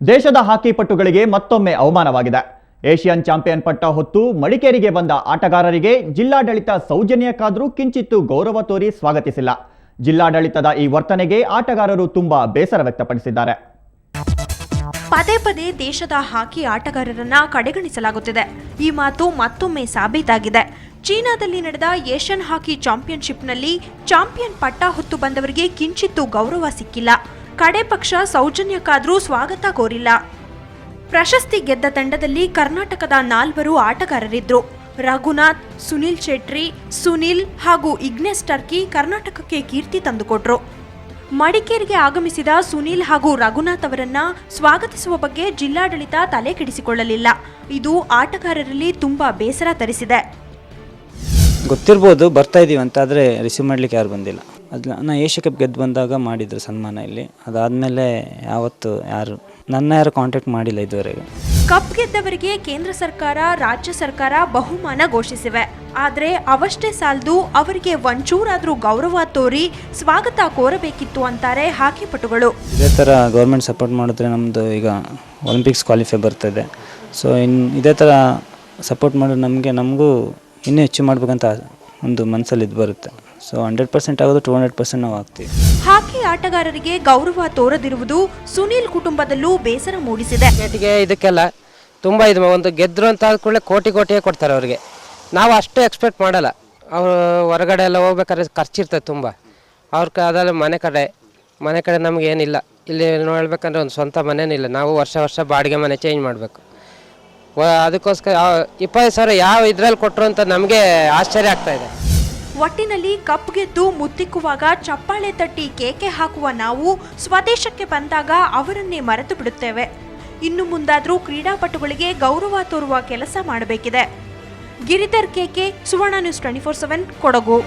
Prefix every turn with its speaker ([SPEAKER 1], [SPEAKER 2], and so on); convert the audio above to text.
[SPEAKER 1] ದೇಶದ ಹಾಕಿ ಪಟುಗಳಿಗೆ ಮತ್ತೊಮ್ಮೆ ಅವಮಾನವಾಗಿದೆ. Asian champion ಪಟ್ಟ ಹೊತ್ತು ಮಡಿಕೇರಿಗೆ ಬಂದ ಆಟಗಾರರಿಗೆ ಜಿಲ್ಲಾಡಳಿತ ಸೌಜನ್ಯಕ್ಕಾದರೂ ಕಿಂಚಿತ್ತು ಗೌರವ ತೋರಿ ಸ್ವಾಗತಿಸಿಲ್ಲ. ಜಿಲ್ಲಾಡಳಿತದ ಈ ವರ್ತನೆಗೆ ಆಟಗಾರರು ತುಂಬಾ ಬೇಸರ ವ್ಯಕ್ತಪಡಿಸಿದ್ದಾರೆ.
[SPEAKER 2] ಪದೇ ಪದೇ ದೇಶದ ಹಾಕಿ ಆಟಗಾರರನ್ನ ಕಡೆಗಣಿಸಲಾಗುತ್ತಿದೆ. ಈ ಮಾತು ಮತ್ತೊಮ್ಮೆ ಸಾಬೀತಾಗಿದೆ. ಚೀನಾದಲ್ಲಿ ನಡೆದ ಏಷ್ಯನ್ ಹಾಕಿ ಚಾಂಪಿಯನ್ಶಿಪ್ನಲ್ಲಿ ಚಾಂಪಿಯನ್ ಪಟ್ಟ ಹೊತ್ತು ಬಂದವರಿಗೆ ಕಿಂಚಿತ್ತು ಗೌರವ ಸಿಕ್ಕಿಲ್ಲ. ಕಡೆ ಪಕ್ಷ ಸೌಜನ್ಯಕ್ಕಾದರೂ ಸ್ವಾಗತ ಕೋರಿಲ್ಲ. ಪ್ರಶಸ್ತಿ ಗೆದ್ದ ತಂಡದಲ್ಲಿ ಕರ್ನಾಟಕದ 4 ಆಟಗಾರರಿದ್ರು. ರಘುನಾಥ್, ಸುನಿಲ್ ಶೆಟ್ಟಿ, ಸುನಿಲ್ ಹಾಗೂ ಇಗ್ನೆಸ್ ಟರ್ಕಿ ಕರ್ನಾಟಕಕ್ಕೆ ಕೀರ್ತಿ ತಂದುಕೊಟ್ರು. ಮಡಿಕೇರಿಗೆ ಆಗಮಿಸಿದ ಸುನಿಲ್ ಹಾಗೂ ರಘುನಾಥ್ ಅವರನ್ನ ಸ್ವಾಗತಿಸುವ ಬಗ್ಗೆ ಜಿಲ್ಲಾಡಳಿತ ತಲೆ ಕೆಡಿಸಿಕೊಳ್ಳಲಿಲ್ಲ. ಇದು ಆಟಗಾರರಲ್ಲಿ ತುಂಬಾ ಬೇಸರ ತರಿಸಿದೆ.
[SPEAKER 3] ಗೊತ್ತಿರ್ಬೋದು ಬರ್ತಾ ಇದೀವಿ ಅಂತ, ಆದರೆ ರಿಸೀವ್ ಮಾಡ್ಲಿಕ್ಕೆ ಯಾರು ಬಂದಿಲ್ಲ. ನಾನು ಏಷ್ಯಾ ಕಪ್ ಗೆದ್ದು ಬಂದಾಗ ಮಾಡಿದ್ರು ಸನ್ಮಾನ ಇಲ್ಲಿ. ಅದಾದಮೇಲೆ ಯಾವತ್ತು ಯಾರು ಕಾಂಟ್ಯಾಕ್ಟ್ ಮಾಡಿಲ್ಲ ಇದುವರೆಗೆ.
[SPEAKER 2] ಕಪ್ ಗೆದ್ದವರಿಗೆ ಕೇಂದ್ರ ಸರ್ಕಾರ, ರಾಜ್ಯ ಸರ್ಕಾರ ಬಹುಮಾನ ಘೋಷಿಸಿವೆ. ಆದರೆ ಅವಷ್ಟೇ ಸಾಲದು, ಅವರಿಗೆ ಒಂಚೂರಾದ್ರೂ ಗೌರವ ತೋರಿ ಸ್ವಾಗತ ಕೋರಬೇಕಿತ್ತು ಅಂತಾರೆ ಹಾಕಿ ಪಟುಗಳು.
[SPEAKER 3] ಇದೇ ಥರ ಗೌರ್ಮೆಂಟ್ ಸಪೋರ್ಟ್ ಮಾಡಿದ್ರೆ ನಮ್ಮದು ಈಗ ಒಲಿಂಪಿಕ್ಸ್ ಕ್ವಾಲಿಫೈ ಬರ್ತಾಯಿದೆ. ಸೊ ಇದೇ ಥರ ಸಪೋರ್ಟ್ ಮಾಡಿದ್ರೆ ನಮಗೂ ಇನ್ನೂ ಹೆಚ್ಚು ಮಾಡ್ಬೇಕಂತ ಒಂದು ಮನಸ್ಸಲ್ಲಿ ಇದು ಬರುತ್ತೆ. ಸೊ 100% ಆಗೋದು 200% ನಾವು ಆಗ್ತೀವಿ.
[SPEAKER 2] ಹಾಕಿ ಆಟಗಾರರಿಗೆ ಗೌರವ ತೋರದಿರುವುದು ಸುನೀಲ್ ಕುಟುಂಬದಲ್ಲೂ ಬೇಸರ ಮೂಡಿಸಿದೆ.
[SPEAKER 4] ಇದಕ್ಕೆಲ್ಲ ತುಂಬ ಒಂದು ಗೆದ್ರು ಅಂತ ಆದ ಕೂಡಲೇ ಕೋಟಿಯೇ ಕೊಡ್ತಾರೆ ಅವ್ರಿಗೆ. ನಾವು ಅಷ್ಟು ಎಕ್ಸ್ಪೆಕ್ಟ್ ಮಾಡಲ್ಲ. ಅವರು ಹೊರಗಡೆ ಎಲ್ಲ ಹೋಗ್ಬೇಕಾದ್ರೆ ಖರ್ಚಿರ್ತದೆ ತುಂಬ. ಅದೆಲ್ಲ ಮನೆ ಕಡೆ ನಮ್ಗೆ ಏನಿಲ್ಲ. ಇಲ್ಲಿ ನೋಡ್ಬೇಕಂದ್ರೆ ಒಂದು ಸ್ವಂತ ಮನೇನಿಲ್ಲ. ನಾವು ವರ್ಷ ಬಾಡಿಗೆ ಮನೆ ಚೇಂಜ್ ಮಾಡಬೇಕು. ಅದಕ್ಕೋಸ್ಕರ 20,000 ಯಾವ ಇದರಲ್ಲಿ ಕೊಟ್ಟರು ಅಂತ ನಮಗೆ ಆಶ್ಚರ್ಯ ಆಗ್ತಾ ಇದೆ.
[SPEAKER 2] ಒಟ್ಟಿನಲ್ಲಿ ಕಪ್ ಗೆದ್ದು ಮುತ್ತಿಕ್ಕುವಾಗ ಚಪ್ಪಾಳೆ ತಟ್ಟಿ ಕೇಕೆ ಹಾಕುವ ನಾವು ಸ್ವದೇಶಕ್ಕೆ ಬಂದಾಗ ಅವರನ್ನೇ ಮರೆತು ಬಿಡುತ್ತೇವೆ. ಇನ್ನು ಮುಂದಾದರೂ ಕ್ರೀಡಾಪಟುಗಳಿಗೆ ಗೌರವ ತೋರುವ ಕೆಲಸ ಮಾಡಬೇಕಿದೆ. ಗಿರಿಧರ್ KK, ಸುವರ್ಣ ನ್ಯೂಸ್ 24/7, ಕೊಡಗು.